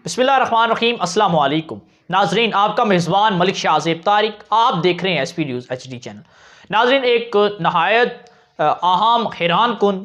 बिस्मिल्लाहिर्रहमानिर्रहीम अस्सलाम वालेकुम नाजरीन, आपका मेज़बान मलिक शाहज़ेब तारिक, आप देख रहे हैं SP न्यूज़ HD चैनल। नाजरीन, एक नहायत अहम, हैरान कुन,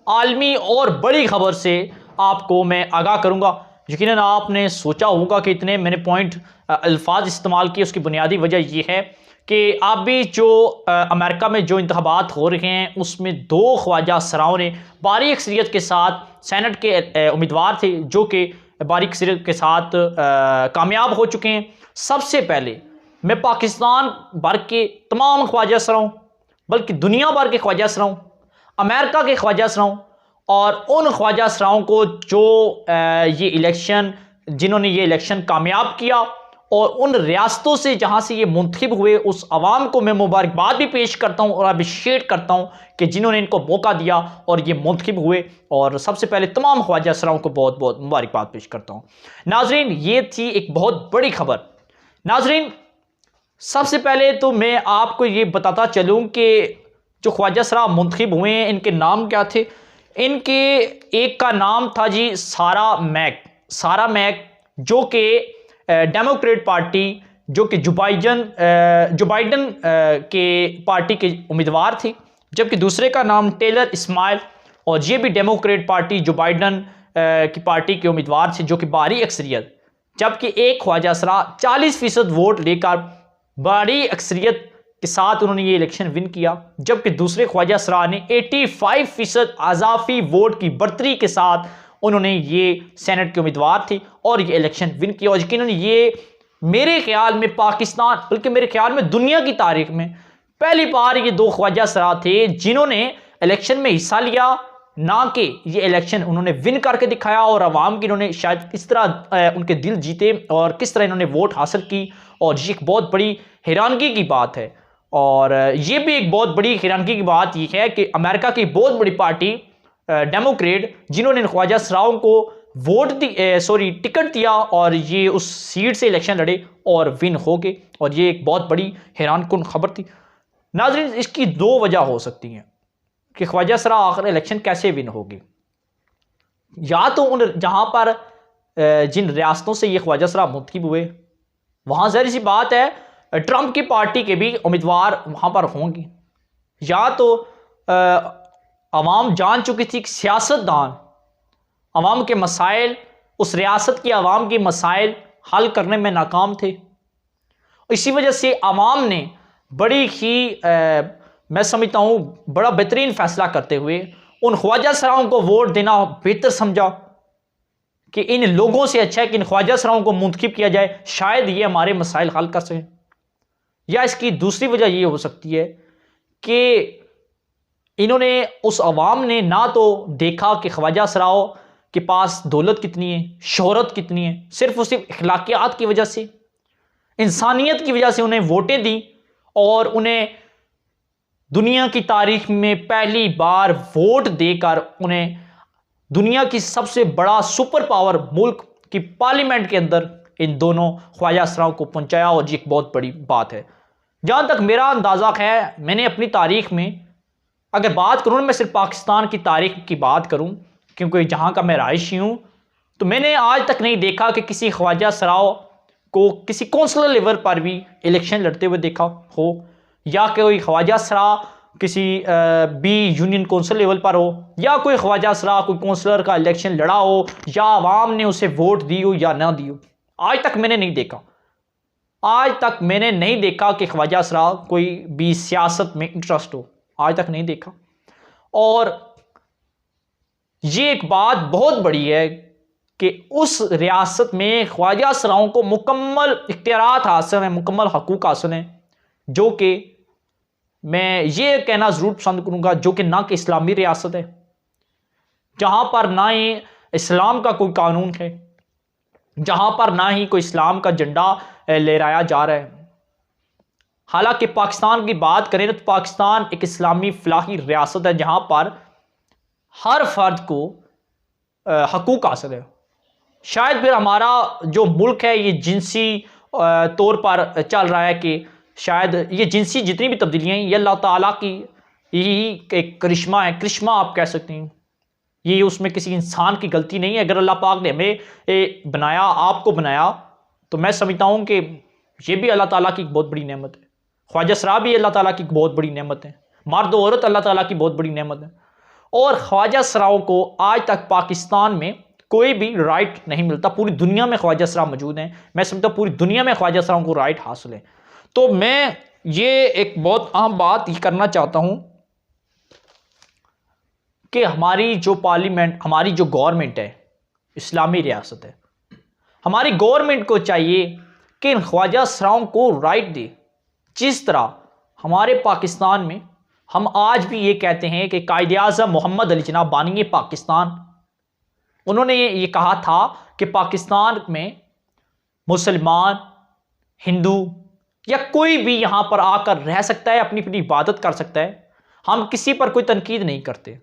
आलमी और बड़ी ख़बर से आपको मैं आगाह करूँगा। यकीनन आपने सोचा होगा कि इतने मैंने पॉइंट अल्फाज इस्तेमाल किए, उसकी बुनियादी वजह यह है कि अभी जो अमेरिका में जो इंतखाबात हो रहे हैं उसमें दो ख्वाजा सराओं ने भारी अक्सरियत के साथ सेनेट के उम्मीदवार थे जो कि भारी अक्सरियत के साथ कामयाब हो चुके हैं। सबसे पहले मैं पाकिस्तान भर के तमाम ख्वाजा सराओं, बल्कि दुनिया भर के ख्वाजा सराओं, अमेरिका के ख्वाजा सराओं और उन ख्वाजा सराओं को जो जिन्होंने ये इलेक्शन कामयाब किया और उन रियासतों से जहां से ये मुंतखब हुए, उस आवाम को मैं मुबारकबाद भी पेश करता हूं और अप्रिशिएट करता हूं कि जिन्होंने इनको मौका दिया और ये मुंतखब हुए। और सबसे पहले तमाम ख्वाजा सराओं को बहुत बहुत मुबारकबाद पेश करता हूं। नाजरीन, ये थी एक बहुत बड़ी खबर। नाजरीन, सबसे पहले तो मैं आपको ये बताता चलूं कि जो ख्वाजा सरा मुंतखब हुए हैं इनके नाम क्या थे। इनके एक का नाम था जी सारा मैक, जो कि डेमोक्रेट पार्टी, जो कि जो बाइडन के पार्टी के उम्मीदवार थे, जबकि दूसरे का नाम टेलर इस्माइल, और ये भी डेमोक्रेट पार्टी जो बाइडन की पार्टी के उम्मीदवार थे, जो कि भारी अक्सरियत, जबकि एक ख्वाजा सरा 40% वोट लेकर भारी अक्सरियत के साथ उन्होंने ये इलेक्शन विन किया, जबकि दूसरे ख्वाजा सरा ने 85% आजाफी वोट की बढ़तरी के साथ उन्होंने ये सेनेट के उम्मीदवार थे और ये इलेक्शन विन किया। और यकीनन ये मेरे ख्याल में पाकिस्तान, बल्कि मेरे ख्याल में दुनिया की तारीख में पहली बार ये दो ख्वाजा सरा थे जिन्होंने इलेक्शन में हिस्सा लिया, ना कि ये इलेक्शन उन्होंने विन करके दिखाया और आवाम की इन्होंने शायद किस तरह उनके दिल जीते और किस तरह इन्होंने वोट हासिल की। और ये एक बहुत बड़ी हैरानगी की बात है। और ये भी एक बहुत बड़ी हैरानगी की बात यह है कि अमेरिका की बहुत बड़ी पार्टी डेमोक्रेट, जिन्होंने ख्वाजा सराओं को टिकट दिया और ये उस सीट से इलेक्शन लड़े और विन हो गए। और ये एक बहुत बड़ी हैरान कुन खबर थी। नाज़रीन, इसकी दो वजह हो सकती हैं कि ख्वाजा सरा आखिर इलेक्शन कैसे विन होगी। या तो उन जहां पर जिन रियासतों से ये ख्वाजा सरा मुंतखब हुए वहां ज़ाहिर सी बात है ट्रंप की पार्टी के भी उम्मीदवार वहां पर होंगे, या तो अवाम जान चुकी थी कि सियासतदान अवाम के मसाइल, उस रियासत की अवाम के मसाइल हल करने में नाकाम थे। इसी वजह से अवाम ने बड़ी ही मैं समझता हूँ बड़ा बेहतरीन फैसला करते हुए उन ख्वाजा सराओं को वोट देना बेहतर समझा कि इन लोगों से अच्छा है कि इन ख्वाजा सराओं को मुंतखब किया जाए, शायद ये हमारे मसाइल हल कर सकें। या इसकी दूसरी वजह ये हो सकती है कि इन्होंने, उस अवाम ने ना तो देखा कि ख्वाजा सराओं के पास दौलत कितनी है, शोहरत कितनी है, सिर्फ और सिर्फ अखलाकियात की वजह से, इंसानियत की वजह से उन्हें वोटें दी और उन्हें दुनिया की तारीख में पहली बार वोट देकर उन्हें दुनिया की सबसे बड़ा सुपर पावर मुल्क की पार्लियामेंट के अंदर इन दोनों ख्वाजा सराओं को पहुंचाया। और ये एक बहुत बड़ी बात है। जहां तक मेरा अंदाजा है, मैंने अपनी तारीख में अगर बात करूं, मैं सिर्फ पाकिस्तान की तारीख की बात करूं क्योंकि जहां का मैं रहायशी हूं, तो मैंने आज तक नहीं देखा कि किसी ख्वाजा सराओं को किसी कौंसलर लेवल पर भी इलेक्शन लड़ते हुए देखा हो, या कोई ख्वाजा सरा किसी बी यूनियन कौंसिल लेवल पर हो, या कोई ख्वाजा सरा कोई कौंसलर का इलेक्शन लड़ा हो, या आवाम ने उसे वोट दी हो या ना दी हो। आज तक मैंने नहीं देखा, आज तक मैंने नहीं देखा कि ख्वाजा सरा कोई भी सियासत में इंटरेस्ट हो, आज तक नहीं देखा। और ये एक बात बहुत बड़ी है कि उस रियासत में ख्वाजा सराओं को मुकम्मल इख्तियारात हासिल हैं, मुकम्मल हकूक हासिल हैं, जो कि मैं ये कहना ज़रूर पसंद करूँगा, जो कि ना कि इस्लामी रियासत है, जहाँ पर ना ही इस्लाम का कोई कानून है, जहाँ पर ना ही कोई इस्लाम का झंडा लहराया जा रहा है। हालांकि पाकिस्तान की बात करें तो पाकिस्तान एक इस्लामी फलाही रियासत है जहाँ पर हर फर्द को हकूक हासिल है। शायद फिर हमारा जो मुल्क है ये जिनसी तौर पर चल रहा है कि शायद ये जिनसी जितनी भी तब्दीलियाँ हैं ये अल्लाह ताला की यही एक करिश्मा है, करिश्मा आप कह सकते हैं ये उसमें किसी इंसान की गलती नहीं है। अगर अल्लाह पाक ने हमें बनाया, आपको बनाया, तो मैं समझता हूँ कि ये भी अल्लाह ताला की एक बहुत बड़ी नेमत है। ख्वाजा सरा भी अल्लाह ताला की बहुत बड़ी नेमत है। मर्द औरत अल्लाह ताला की बहुत बड़ी नेमत है। और ख्वाजा सराओं को आज तक पाकिस्तान में कोई भी राइट नहीं मिलता। पूरी दुनिया में ख्वाजा सरा मौजूद हैं। मैं समझता हूँ पूरी दुनिया में ख्वाजा सराओं को राइट हासिल है। तो मैं ये एक बहुत अहम बात ये करना चाहता हूँ कि हमारी जो पार्लियामेंट, हमारी जो गवर्नमेंट है, इस्लामी रियासत है, हमारी गवर्नमेंट को चाहिए कि इन ख्वाजा सराओं को राइट दे। जिस तरह हमारे पाकिस्तान में हम आज भी ये कहते हैं कि कायदे आज़म मोहम्मद अली जिन्ना बानी पाकिस्तान, उन्होंने ये कहा था कि पाकिस्तान में मुसलमान, हिंदू या कोई भी यहाँ पर आकर रह सकता है, अपनी अपनी इबादत कर सकता है। हम किसी पर कोई तनकीद नहीं करते।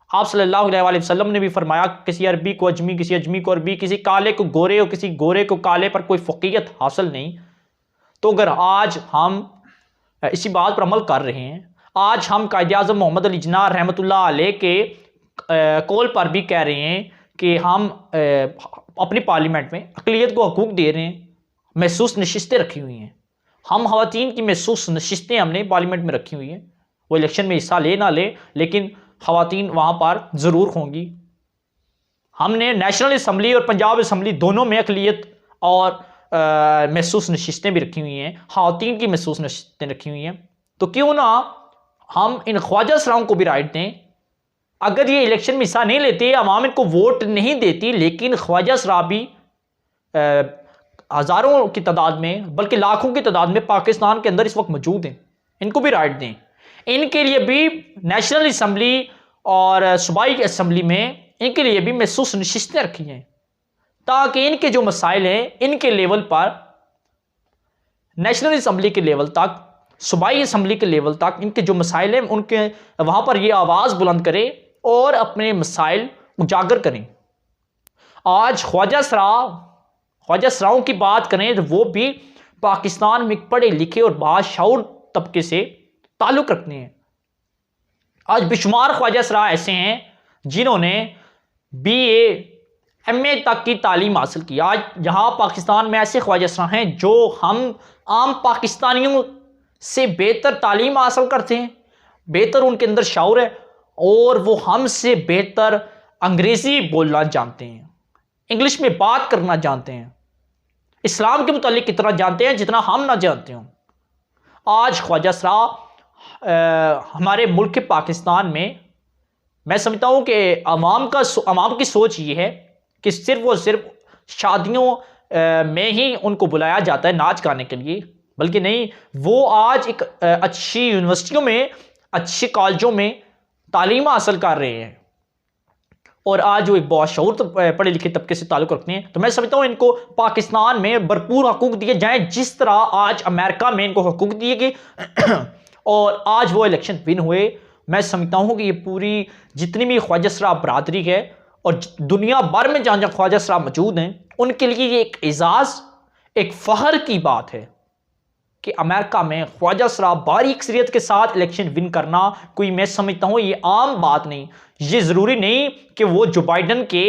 आप सल्लल्लाहु अलैहि वसल्लम ने भी फरमाया, किसी अरबी को अजमी, किसी अजमी को अरबी, किसी काले को गोरे और किसी गोरे को काले पर कोई फ़क़ीहत हासिल नहीं। तो अगर आज हम इसी बात पर अमल कर रहे हैं, आज हम कायदे आज़म मोहम्मद अली जिन्ना रहमतुल्लाह अलैह के कॉल पर भी कह रहे हैं कि हम अपनी पार्लियामेंट में अक़लियत को हकूक़ दे रहे हैं, महसूस नशिस्तें रखी हुई हैं। हम ख़वातीन की महसूस नशिस्तें हमने पार्लियामेंट में रखी हुई हैं। वो इलेक्शन में हिस्सा ले ना ले, लेकिन ख़वातीन वहाँ पर ज़रूर होंगी। हमने नेशनल असम्बली और पंजाब असम्बली दोनों में अक़लियत और महसूस नशिस्तें भी रखी हुई हैं, ख़वातीन की महसूस नशिस्तें रखी हुई हैं। तो क्यों ना हम इन ख्वाजा सराओं को भी राइट दें। अगर ये इलेक्शन में हिस्सा नहीं लेते, अवाम इनको वोट नहीं देती, लेकिन ख्वाजा सरा भी हज़ारों की तादाद में, बल्कि लाखों की तादाद में पाकिस्तान के अंदर इस वक्त मौजूद हैं। इनको भी राइट दें। इनके लिए भी नेशनल असम्बली और सूबाई असम्बली में इनके लिए भी महसूस नशिस्तें रखी हैं, ताकि इनके जो मसाइल हैं, इनके लेवल पर, नेशनल असम्बली के लेवल तक, सूबाई असम्बली के लेवल तक, इनके जो मसाइल हैं उनके वहाँ पर ये आवाज़ बुलंद करें और अपने मसाइल उजागर करें। आज ख्वाजा सराओं की बात करें तो वो भी पाकिस्तान में पढ़े लिखे और बाशऊर तबके से ताल्लुक़ रखते हैं। आज बेशुमार ख्वाजा सरा ऐसे हैं जिन्होंने BA MA तक की तालीम हासिल की। आज यहाँ पाकिस्तान में ऐसे ख्वाजा सरा हैं जो हम आम पाकिस्तानियों से बेहतर तालीम हासिल करते हैं, बेहतर उनके अंदर शऊर है, और वो हमसे बेहतर अंग्रेज़ी बोलना जानते हैं, इंग्लिश में बात करना जानते हैं, इस्लाम के मुतालिक कितना जानते हैं जितना हम ना जानते हों। आज ख्वाजा सरा हमारे मुल्क के पाकिस्तान में, मैं समझता हूँ कि अवाम की सोच ये है कि सिर्फ़ और सिर्फ शादियों में ही उनको बुलाया जाता है नाच गाने के लिए, बल्कि नहीं, वो आज एक अच्छी यूनिवर्सिटियों में, अच्छे कॉलेजों में तालीम हासिल कर रहे हैं, और आज वो एक बाशऊर पढ़े लिखे तबके से ताल्लुक़ रखते हैं। तो मैं समझता हूँ इनको पाकिस्तान में भरपूर हकूक़ दिए जाएँ, जिस तरह आज अमेरिका में इनको हकूक़ दिए गए और आज वो इलेक्शन विन हुए। मैं समझता हूँ कि ये पूरी जितनी भी ख्वाजा सरा बरादरी है और दुनिया भर में जहाँ जहाँ ख्वाजा सरा मौजूद हैं, उनके लिए ये एक एजाज़, एक फ़ख्र की बात है कि अमेरिका में ख्वाजा सरा भारी अक्सरियत के साथ इलेक्शन विन करना कोई, मैं समझता हूँ ये आम बात नहीं। ये ज़रूरी नहीं कि वो जो बाइडन के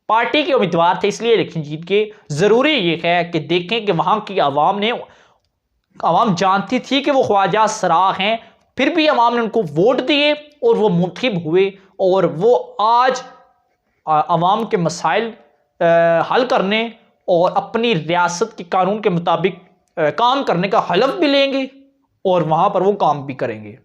पार्टी के उम्मीदवार थे इसलिए इलेक्शन जीत के। ज़रूरी ये है कि देखें कि वहाँ की आवाम जानती थी कि वो ख्वाजा सरा हैं, फिर भी आवाम ने उनको वोट दिए और वो मुंतखब हुए, और वो आज आवाम के मसाइल हल करने और अपनी रियासत के कानून के मुताबिक काम करने का हलफ भी लेंगे और वहाँ पर वो काम भी करेंगे।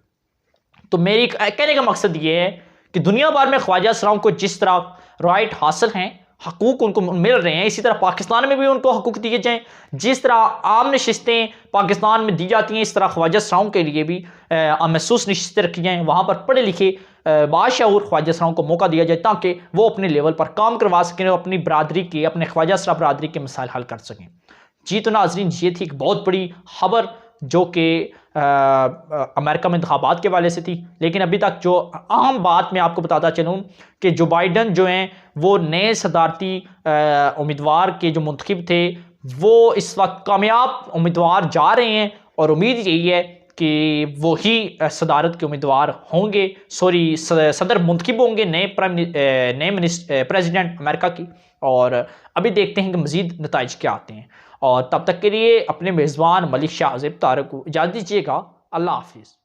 तो मेरी कहने का मकसद ये है कि दुनिया भर में ख्वाजा सराओं को जिस तरह राइट हासिल हैं, हकूक़ उनको मिल रहे हैं, इसी तरह पाकिस्तान में भी उनको हकूक़ दिए जाएँ। जिस तरह आम नशिस्तें पाकिस्तान में दी जाती हैं, इस तरह ख्वाजा सराओं के लिए भी महसूस नशिस्तें रखी जाएँ। वहाँ पर पढ़े लिखे बाशऊर ख्वाजा सराओं को मौका दिया जाए ताकि वो अपने लेवल पर काम करवा सकें और अपनी बरादरी के, अपने ख्वाजा सरा बरादरी के मसाइल हल कर सकें। जी तो नाज़रीन, ये थी एक बहुत बड़ी खबर जो कि अमेरिका में इंतखाबात के वाले से थी। लेकिन अभी तक जो अहम बात मैं आपको बताता चलूँ कि जो बाइडन जो हैं वो नए सदारती उम्मीदवार के जो मुंतखब थे, वो इस वक्त कामयाब उम्मीदवार जा रहे हैं, और उम्मीद यही है कि वही सदारत के उम्मीदवार होंगे, सदर मुंतखब होंगे नए प्रेसिडेंट अमेरिका की। और अभी देखते हैं कि मज़ीद नताइज क्या आते हैं। और तब तक के लिए अपने मेज़बान मलिक शाह ज़ेब तारक को इजाज़त दीजिएगा। अल्लाह हाफिज़।